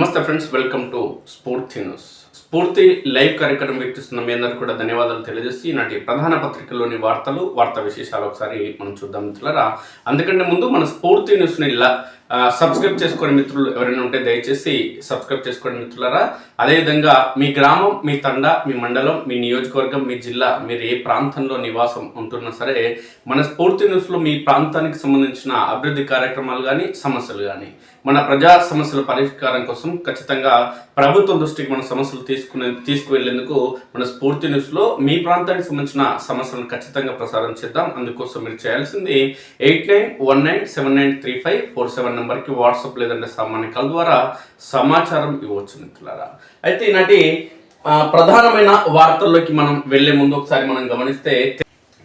నమస్తే friends, welcome to స్ఫూర్తి news. స్ఫూర్తి లైవ్ కార్యక్రమం వీక్షిస్తున్న మీ అందరికీ కూడా ధన్యవాదాలు తెలియజేసి ఈనాటి ప్రధాన పత్రికల్లోని వార్తా విశేషాలు ఒకసారి మనం చూద్దాం మిత్రులారా. అందుకంటే ముందు మన స్ఫూర్తి న్యూస్ని సబ్స్క్రైబ్ చేసుకునే మిత్రులు ఎవరైనా ఉంటే దయచేసి సబ్స్క్రైబ్ చేసుకోండి మిత్రులారా. అదేవిధంగా మీ గ్రామం, మీ తండా, మీ మండలం, మీ నియోజకవర్గం, మీ జిల్లా, మీరు ఏ ప్రాంతంలో నివాసం ఉంటున్నా సరే మన స్ఫూర్తి న్యూస్లో మీ ప్రాంతానికి సంబంధించిన అభివృద్ధి కార్యక్రమాలు కానీ సమస్యలు కానీ మన ప్రజా సమస్యల పరిష్కారం కోసం ఖచ్చితంగా ప్రభుత్వం దృష్టికి మన సమస్యలు తీసుకువెళ్లేందుకు మన స్ఫూర్తి న్యూస్లో మీ ప్రాంతానికి సంబంధించిన సమస్యలను ఖచ్చితంగా ప్రసారం చేద్దాం. అందుకోసం మీరు చేయాల్సింది 8919793547 నెంబర్కి వాట్సాప్ లేదంటే సామాన్య కాల్ ద్వారా సమాచారం ఇవ్వచ్చు మిత్రులారా. అయితే ఈనాటి ప్రధానమైన వార్తల్లోకి మనం వెళ్లే ముందు ఒకసారి మనం గమనిస్తే,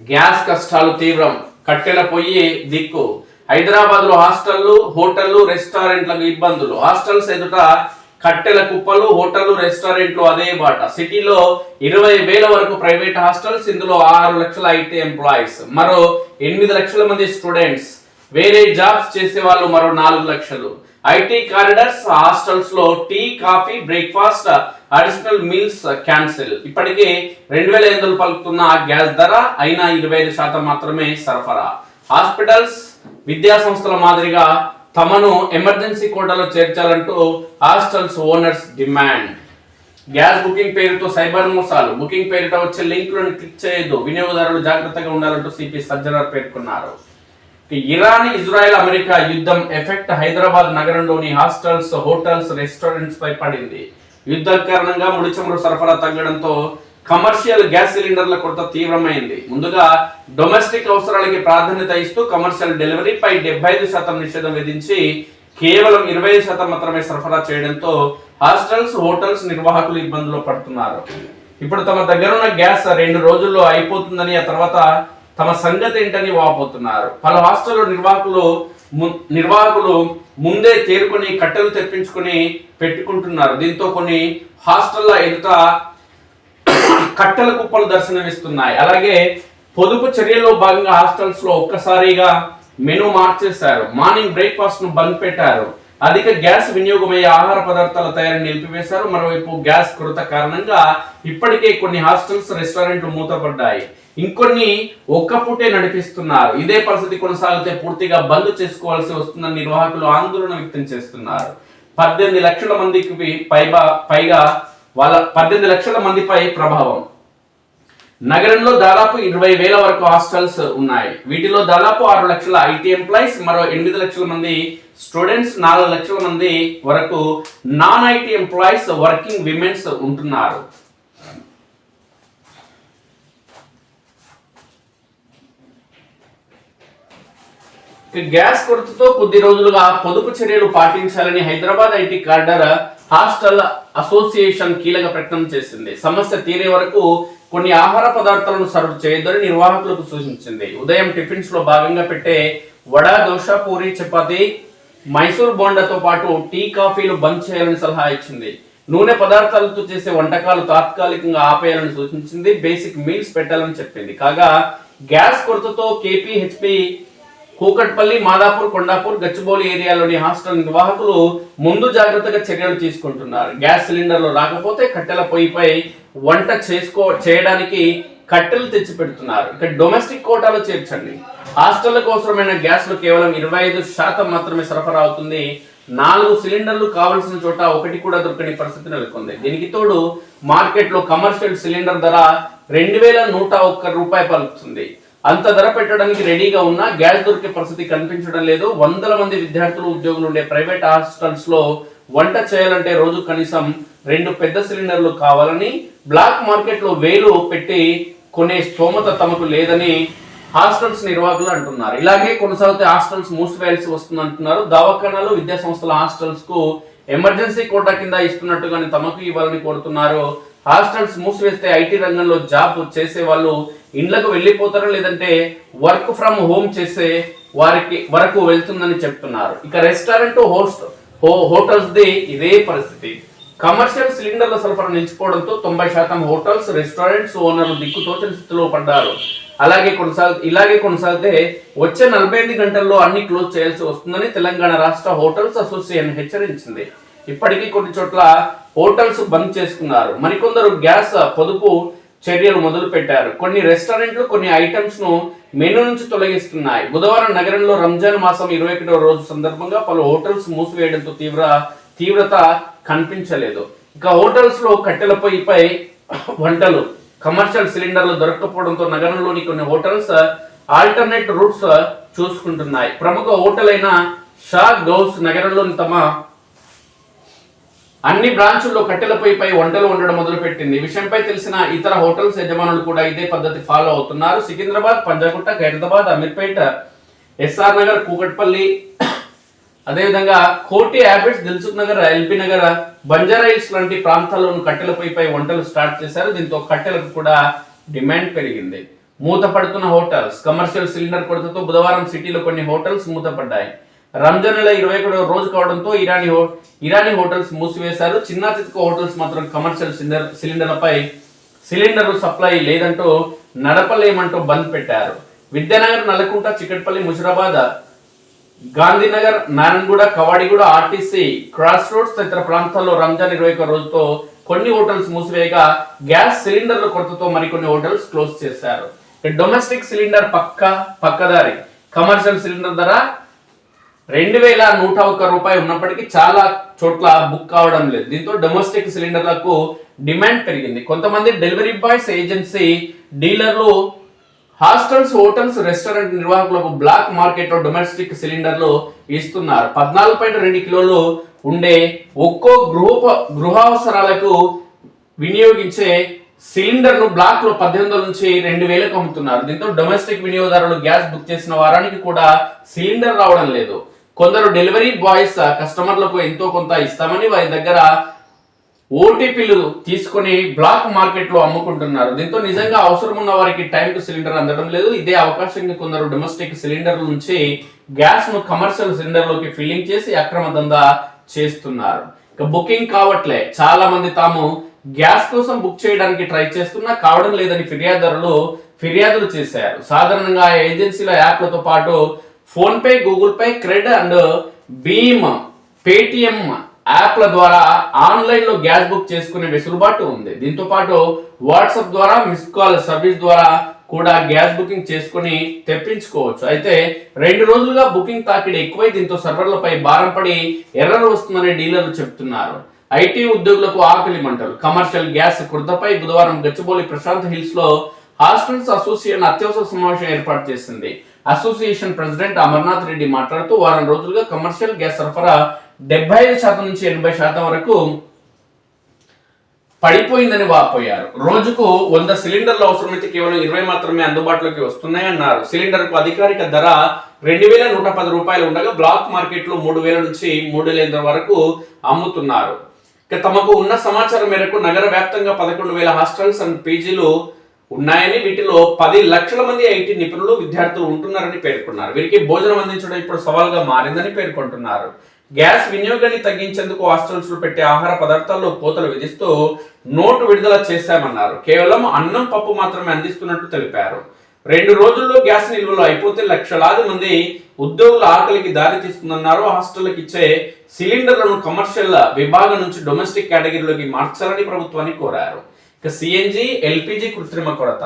గ్యాస్ కష్టాలు తీవ్రం, కట్టెల పొయ్యి దిక్కు. హైదరాబాద్ లో హాస్టళ్లు, హోటళ్లు, రెస్టారెంట్లకు ఇబ్బందులు. హాస్టల్స్ ఎదుట కట్టెల కుప్పలు, హోటళ్లు, రెస్టారెంట్లు అదే బాట. సిటీలో 20,000 వరకు ప్రైవేట్ హాస్టల్స్, ఇందులో 6 లక్షల ఐటీ ఎంప్లాయీస్, మరో 8 లక్షల మంది స్టూడెంట్స్, వేరే జాబ్స్ చేసే వాళ్ళు మరో 4 లక్షలు. ఐటీ కారిడార్స్, హాస్టల్స్ లో tea, coffee, breakfast, additional meals cancel. ఇప్పటికే 2,500 పలుకుతున్న గ్యాస్ ధర, అయినా 25% మాత్రమే సరఫరా. హాస్పిటల్స్, విద్యా సంస్థల మాదిరిగా తమను ఎమర్జెన్సీ కోటాలో చేర్చాలంటూ hostels owners demand. Gas booking పేరుతో సైబర్ మోసాలు. బుకింగ్ పేరిట వచ్చే లింకులను క్లిక్ చేయొద్దు, వినియోగదారులు జాగ్రత్తగా ఉండాలంటూ సిపి సజ్జనర్ పేర్కొన్నారు. ఇరాన్, ఇజ్రాయెల్, అమెరికా యుద్ధం ఎఫెక్ట్ హైదరాబాద్ నగరంలోని హాస్టల్స్, హోటల్స్, రెస్టారెంట్స్ పై పడింది. యుద్ధం కారణంగా ముడి చమురు సరఫరా తగ్గడంతో కమర్షియల్ గ్యాస్ సిలిండర్ల కొరత తీవ్రమైంది. ముందుగా డొమెస్టిక్ అవసరాలకి ప్రాధాన్యత ఇస్తూ కమర్షియల్ డెలివరీపై 75% నిషేధం విధించి కేవలం 20% మాత్రమే సరఫరా చేయడంతో హాస్టల్స్, హోటల్స్ నిర్వాహకులు ఇబ్బందులు పడుతున్నారు. ఇప్పుడు తమ దగ్గర ఉన్న గ్యాస్ 2 రోజుల్లో అయిపోతుందని, ఆ తర్వాత తమ సంగతి ఏంటని వాపోతున్నారు. పలు హాస్టల్లో నిర్వాహకులు ముందే తేరుకొని కట్టెలు తెప్పించుకొని పెట్టుకుంటున్నారు. దీంతో కొన్ని హాస్టళ్ల ఎదుట కట్టెల కుప్పలు దర్శనమిస్తున్నాయి. అలాగే పొదుపు చర్యల్లో భాగంగా హాస్టల్స్ లో ఒక్కసారిగా మెనూ మార్చేశారు. మార్నింగ్ బ్రేక్ఫాస్ట్ ను బంద్ పెట్టారు. అధిక గ్యాస్ వినియోగమయ్యే ఆహార పదార్థాల తయారీని నిలిపివేశారు. మరోవైపు గ్యాస్ కొరత కారణంగా ఇప్పటికే కొన్ని హాస్టల్స్, రెస్టారెంట్లు మూతపడ్డాయి. ఇంకొన్ని ఒక్కపూటే నడిపిస్తున్నారు. ఇదే పరిస్థితి కొనసాగితే పూర్తిగా బంద్ చేసుకోవాల్సి వస్తుందని నిర్వాహకులు ఆందోళన వ్యక్తం చేస్తున్నారు. 18 లక్షల మందికి పైగా 18 లక్షల మందిపై ప్రభావం. నగరంలో దాదాపు 20,000 వరకు హాస్టల్స్ ఉన్నాయి. వీటిలో దాదాపు 6 లక్షల ఐటీ ఎంప్లాయీస్, మరో 8 లక్షల మంది స్టూడెంట్స్, 4 లక్షల మంది వరకు non IT employees, working women's ఉంటున్నారు. గ్యాస్ కొరతతో కొద్ది రోజులుగా పొదుపు చర్యలు పాటించాలని Hyderabad IT corridor hostel association కీలక ప్రకటన చేసింది. సమస్య తీరే వరకు కొన్ని ఆహార పదార్థాలను సర్వ్ చేయొద్దని నిర్వాహకులకు సూచించింది. ఉదయం టిఫిన్స్ లో భాగంగా పెట్టే వడ, దోశ, పూరి, చపాతి, మైసూర్ బోండాతో పాటు టీ, కాఫీలు బంద్ చేయాలని సలహా ఇచ్చింది. నూనె పదార్థాలతో చేసే వంటకాలు తాత్కాలికంగా ఆపేయాలని సూచించింది. బేసిక్ మీల్స్ పెట్టాలని చెప్పింది. కాగా గ్యాస్ కొరతతో కేపీహెచ్పి, కూకట్పల్లి, మాదాపూర్, కొండాపూర్, గచ్చిబౌలి ఏరియాలోని హాస్టల్ నిర్వాహకులు ముందు జాగ్రత్తగా చర్యలు తీసుకుంటున్నారు. గ్యాస్ సిలిండర్లు రాకపోతే కట్టెల పొయ్యిపై వంట చేయడానికి కట్టెలు తెచ్చి పెడుతున్నారు. ఇక డొమెస్టిక్ కోటాలో చేర్చండి. హాస్టళ్లకు అవసరమైన గ్యాస్ లో కేవలం 25% మాత్రమే సరఫరా అవుతుంది. 4 సిలిండర్లు కావలసిన చోట 1 కూడా దొరకని పరిస్థితి నెలకొంది. దీనికి తోడు మార్కెట్ లో కమర్షియల్ సిలిండర్ ధర 2,101 రూపాయలు పలుకుతుంది. అంత ధర పెట్టడానికి రెడీగా ఉన్న గ్యాస్ దొరికే పరిస్థితి కనిపించడం లేదు. 100 మంది విద్యార్థులు, ఉద్యోగులు ఉండే ప్రైవేట్ హాస్టల్స్ లో వంట చేయాలంటే రోజు కనీసం 2 పెద్ద సిలిండర్లు కావాలని, బ్లాక్ మార్కెట్ లో 1000 పెట్టి కొనే స్తోమత తమకు లేదని హాస్టల్స్ నిర్వాహకులు అంటున్నారు. ఇలాగే కొనసాగితే హాస్టల్స్ మూసివేయాల్సి వస్తుంది అంటున్నారు. దవాఖానాలు, విద్యా సంస్థల హాస్టల్స్ కు ఎమర్జెన్సీ కోటా కింద ఇస్తున్నట్టుగానే తమకు ఇవ్వాలని కోరుతున్నారు. హాస్టల్స్ మూసివేస్తే ఐటీ రంగంలో జాబ్ చేసే వాళ్ళు ఇండ్లకు వెళ్ళిపోతారు, లేదంటే వర్క్ ఫ్రమ్ హోమ్ చేసే వారికి వరకు వెళ్తుందని చెప్తున్నారు. ఇక రెస్టారెంట్, హోటల్స్ ది ఇదే పరిస్థితి. కమర్షియల్ సిలిండర్ల సరఫరా నిలిచిపోవడంతో 90% హోటల్స్, రెస్టారెంట్స్ ఓనర్లు దిక్కుతోచని స్థితిలో పడ్డారు. ఇలాగే కొనసాగితే వచ్చే 48 గంటల్లో అన్ని క్లోజ్ చేయాల్సి వస్తుందని తెలంగాణ రాష్ట్ర హోటల్స్ అసోసియేషన్ హెచ్చరించింది. ఇప్పటికీ కొన్ని చోట్ల హోటల్స్ బంద్ చేసుకున్నారు. మరికొందరు గ్యాస్ పొదుపు చర్యలు మొదలు పెట్టారు. కొన్ని రెస్టారెంట్లు కొన్ని ఐటమ్స్ ను మెనూ నుంచి తొలగిస్తున్నాయి. బుధవారం నగరంలో రంజాన్ మాసం 21వ రోజు సందర్భంగా పలు హోటల్స్ మూసివేయడంతో తీవ్రత కనిపించలేదు. ఇక హోటల్స్ లో కట్టెల పొయ్యిపై వంటలు, కమర్షియల్ సిలిండర్లు దొరకకపోవడంతో నగరంలోని కొన్ని హోటల్స్ ఆల్టర్నేట్ రూట్స్ చూసుకుంటున్నాయి. ప్రముఖ హోటల్ అయిన షా గౌస్ నగరంలోని తమ అన్ని బ్రాంచుల్లో కట్టెల పొయ్యిపై వంటలు వండడం మొదలుపెట్టింది. ఈ విషయంపై తెలిసిన ఇతర హోటల్స్ యజమానులు కూడా ఇదే పద్ధతి ఫాలో అవుతున్నారు. సికింద్రాబాద్, పంజాగుట్ట, ఖైరతాబాద్, అమీర్పేట్, ఎస్ఆర్ నగర్, కూకట్పల్లి, అదేవిధంగా కోటి habits, Dilsukh Nagar, LB Nagar, Banjara hills లాంటి ప్రాంతాల్లోనూ కట్టెల పొయ్యిపై వంటలు స్టార్ట్ చేశారు. దీంతో కట్టెలకు కూడా డిమాండ్ పెరిగింది. మూతపడుతున్న హోటల్స్, కమర్షియల్ సిలిండర్ కొరతతో బుధవారం సిటీలో కొన్ని హోటల్స్ మూతపడ్డాయి. రంజాన్ నెల 21వ రోజు కావడంతో ఇరానీ హోటల్స్ మూసివేశారు. చిన్న చితక హోటల్స్ మాత్రం కమర్షియల్ సిలిండర్లపై సిలిండర్లు సప్లై లేదంటూ నడపలేమంటూ బంద్ పెట్టారు. Vidyanagar, Nallakunta, Chikkadpally, Musheerabad, Gandhinagar, Narayanguda, Kavadiguda, RTC cross roads తదితర ప్రాంతాల్లో రంజాన్ 21వ రోజుతో కొన్ని హోటల్స్ మూసివేయగా గ్యాస్ సిలిండర్ల కొరతతో మరికొన్ని హోటల్స్ క్లోజ్ చేశారు. డొమెస్టిక్ సిలిండర్ పక్కదారి, కమర్షియల్ సిలిండర్ ధర 2101 రూపాయి ఉన్నప్పటికీ చాలా చోట్ల బుక్ కావడం లేదు. దీంతో డొమెస్టిక్ సిలిండర్లకు డిమాండ్ పెరిగింది. కొంతమంది డెలివరీ బాయ్స్, ఏజెన్సీ డీలర్లు, హాస్టల్స్, హోటల్స్, రెస్టారెంట్ నిర్వాహకులకు బ్లాక్ మార్కెట్ లో డొమెస్టిక్ సిలిండర్లు ఇస్తున్నారు. 14.2 కిలోలు ఉండే ఒక్కో గృహావసరాలకు వినియోగించే సిలిండర్ ను బ్లాక్ లో 1800 నుంచి 2000కు అమ్ముతున్నారు. దీంతో డొమెస్టిక్ వినియోగదారులు గ్యాస్ బుక్ చేసిన వారానికి కూడా సిలిండర్ రావడం లేదు. కొందరు డెలివరీ బాయ్స్ కస్టమర్లకు ఎంతో కొంత ఇస్తామని వారి దగ్గర ఓటీపీలు తీసుకొని బ్లాక్ మార్కెట్ లో అమ్ముకుంటున్నారు. దీంతో నిజంగా అవసరం ఉన్న వారికి టైంకు సిలిండర్ అందడం లేదు. ఇదే అవకాశంగా కొందరు డొమెస్టిక్ సిలిండర్ల నుంచి గ్యాస్ ను కమర్షియల్ సిలిండర్లోకి ఫిల్లింగ్ చేసి అక్రమ దందా చేస్తున్నారు. ఇక బుకింగ్ కావట్లే. చాలా మంది తాము గ్యాస్ కోసం బుక్ చేయడానికి ట్రై చేస్తున్నా కావడం లేదని ఫిర్యాదులు చేశారు. సాధారణంగా ఏజెన్సీల యాప్లతో పాటు PhonePe, Google Pay, CRED and భీమ్, పేటిఎం యాప్ల ద్వారా ఆన్లైన్ లో గ్యాస్ బుక్ చేసుకునే వెసులుబాటు ఉంది. దీంతో పాటు వాట్సాప్ ద్వారా, మిస్ కాల్ సర్వీస్ ద్వారా కూడా గ్యాస్ బుకింగ్ చేసుకుని తెప్పించుకోవచ్చు. అయితే 2 రోజులుగా బుకింగ్ తాకిడి ఎక్కువై దీంతో సర్వర్లపై భారం పడి ఎర్రర్ వస్తుందని డీలర్లు చెబుతున్నారు. ఐటీ ఉద్యోగులకు ఆకలి మంటలు. కమర్షియల్ గ్యాస్ కొరతపై బుధవారం గచ్చిబౌలి ప్రశాంత్ హిల్స్ లో హాస్టల్స్ అసోసియేషన్ అత్యవసర సమావేశం ఏర్పాటు చేసింది. అసోసియేషన్ ప్రెసిడెంట్ అమర్నాథ్ రెడ్డి మాట్లాడుతూ వారం రోజులుగా కమర్షియల్ గ్యాస్ సరఫరా 75% నుంచి 80% వరకు పడిపోయిందని వాపోయారు. రోజుకు 100 సిలిండర్లు అవసరమైతే కేవలం 20 మాత్రమే అందుబాటులోకి వస్తున్నాయన్నారు. సిలిండర్ కు అధికారిక ధర 2110 రూపాయలు ఉండగా బ్లాక్ మార్కెట్ లో 3000 నుంచి 3000 వరకు అమ్ముతున్నారు. ఇక తమకు ఉన్న సమాచారం మేరకు నగర వ్యాప్తంగా 11,000 హాస్టల్స్ అండ్ పీజీలు ఉన్నాయని, వీటిలో 10 లక్షల మంది ఐటీ నిపుణులు, విద్యార్థులు ఉంటున్నారని పేర్కొన్నారు. వీరికి భోజనం అందించడం ఇప్పుడు సవాల్గా మారిందని పేర్కొంటున్నారు. గ్యాస్ వినియోగాన్ని తగ్గించేందుకు హాస్టల్స్ లో పెట్టే ఆహార పదార్థాల్లో కోతలు విధిస్తూ నోటు విడుదల చేశామన్నారు. కేవలం అన్నం, పప్పు మాత్రమే అందిస్తున్నట్టు తెలిపారు. 2 రోజుల్లో గ్యాస్ నిల్వలు అయిపోతే లక్షలాది మంది ఉద్యోగుల ఆకలికి దారి తీస్తుందన్నారు. హాస్టల్కి ఇచ్చే సిలిండర్లను కమర్షియల్ విభాగం నుంచి డొమెస్టిక్ కేటగిరీలోకి మార్చాలని ప్రభుత్వాన్ని కోరారు. ఇక సిఎన్జి, ఎల్పిజి కృత్రిమ కొరత.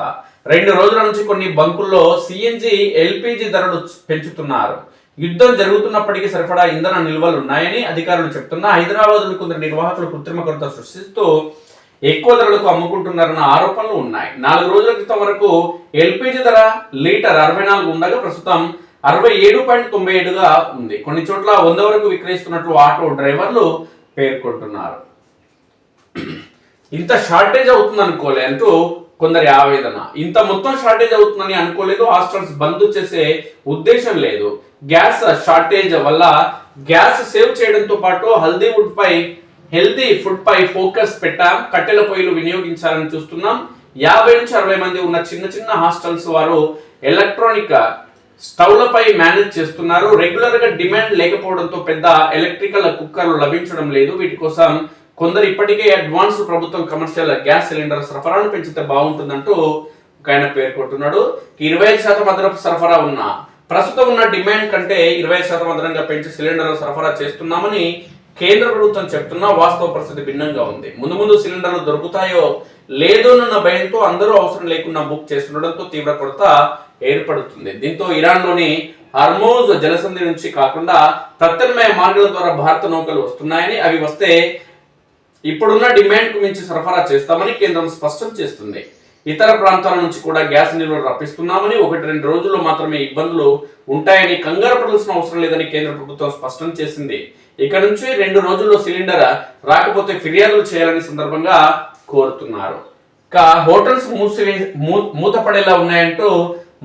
2 రోజుల నుంచి కొన్ని బంకుల్లో సిఎన్జి, ఎల్పిజి ధరలు పెంచుతున్నారు. యుద్ధం జరుగుతున్నప్పటికీ సరిపడా ఇంధన నిల్వలు ఉన్నాయని అధికారులు చెప్తున్నా హైదరాబాద్ కొందరు నిర్వాహకులు కృత్రిమ కొరత సృష్టిస్తూ ఎక్కువ ధరలకు అమ్ముకుంటున్నారన్న ఆరోపణలు ఉన్నాయి. 4 రోజుల క్రితం వరకు ఎల్పిజి ధర లీటర్ 64 ఉండగా ప్రస్తుతం 67.97గా ఉంది. కొన్ని చోట్ల 100 వరకు విక్రయిస్తున్నట్లు ఆటో డ్రైవర్లు పేర్కొంటున్నారు. ఇంత షార్టేజ్ అవుతుంది అనుకోలే అంటూ కొందరి ఆవేదన. ఇంత మొత్తం షార్టేజ్ అవుతుందని అనుకోలేదు. హాస్టల్స్ బంద్ చేసే ఉద్దేశం లేదు. గ్యాస్ షార్టేజ్ వల్ల గ్యాస్ సేవ్ చేయడంతో పాటు హెల్దీ ఫుడ్ పై ఫోకస్ పెట్టాం. కట్టెల పొయ్యిలు వినియోగించాలని చూస్తున్నాం. 50 నుంచి 60 మంది ఉన్న చిన్న హాస్టల్స్ వారు ఎలక్ట్రానిక్ స్టవ్లపై మేనేజ్ చేస్తున్నారు. రెగ్యులర్ గా డిమాండ్ లేకపోవడంతో పెద్ద ఎలక్ట్రికల్ కుక్కర్లు లభించడం లేదు. వీటి కోసం కొందరు ఇప్పటికే అడ్వాన్స్ ప్రభుత్వం కమర్షియల్ గ్యాస్ సిలిండర్ సరఫరాను పెంచితే బాగుంటుందంటూ ఒక ఆయన పేర్కొంటున్నాడు. 25% అదనపు సరఫరా ప్రస్తుతం ఉన్న డిమాండ్ కంటే 20% అదనంగా పెంచి సిలిండర్లు సరఫరా చేస్తున్నామని కేంద్ర ప్రభుత్వం చెప్తున్నా వాస్తవ పరిస్థితి భిన్నంగా ఉంది. ముందు సిలిండర్లు దొరుకుతాయో లేదోనన్న భయంతో అందరూ అవసరం లేకుండా బుక్ చేస్తుండడంతో తీవ్ర కొరత ఏర్పడుతుంది. దీంతో ఇరాన్లోని హార్మోజ్ జలసంధి నుంచి కాకుండా ప్రత్యామ్నాయ మార్గాల ద్వారా భారత నౌకలు వస్తున్నాయని, అవి వస్తే ఇప్పుడున్న డిమాండ్ కు మించి సరఫరా చేస్తామని కేంద్రం స్పష్టం చేస్తుంది. ఇతర ప్రాంతాల నుంచి కూడా గ్యాస్ నిల్వలు రప్పిస్తున్నామని, 1-2 రోజుల్లో మాత్రమే ఇబ్బందులు ఉంటాయని కంగారు పడాల్సిన అవసరం లేదని కేంద్ర ప్రభుత్వం స్పష్టం చేసింది. ఇక నుంచి 2 రోజుల్లో సిలిండర్ రాకపోతే ఫిర్యాదులు చేయాలని సందర్భంగా కోరుతున్నారు. ఇక హోటల్స్ మూతపడేలా ఉన్నాయంటూ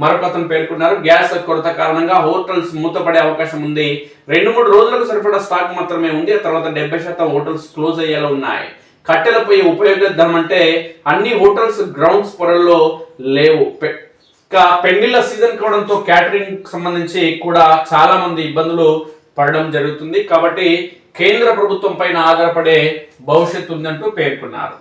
మరొక అతను పేర్కొన్నారు. గ్యాస్ కొరత కారణంగా హోటల్స్ మూతపడే అవకాశం ఉంది. 2-3 రోజులకు సరిపడా స్టాక్ మాత్రమే ఉంది. ఆ తర్వాత 70% హోటల్స్ క్లోజ్ అయ్యేలా ఉన్నాయి. కట్టెల పొయ్యి ఉపయోగిద్దాం అంటే అన్ని హోటల్స్ గ్రౌండ్స్ పొరల్లో లేవు. పెళ్లిళ్ళ సీజన్ కావడంతో క్యాటరింగ్ సంబంధించి కూడా చాలా మంది ఇబ్బందులు పడడం జరుగుతుంది. కాబట్టి కేంద్ర ప్రభుత్వం పైన ఆధారపడే భవిష్యత్తు ఉందంటూ పేర్కొన్నారు.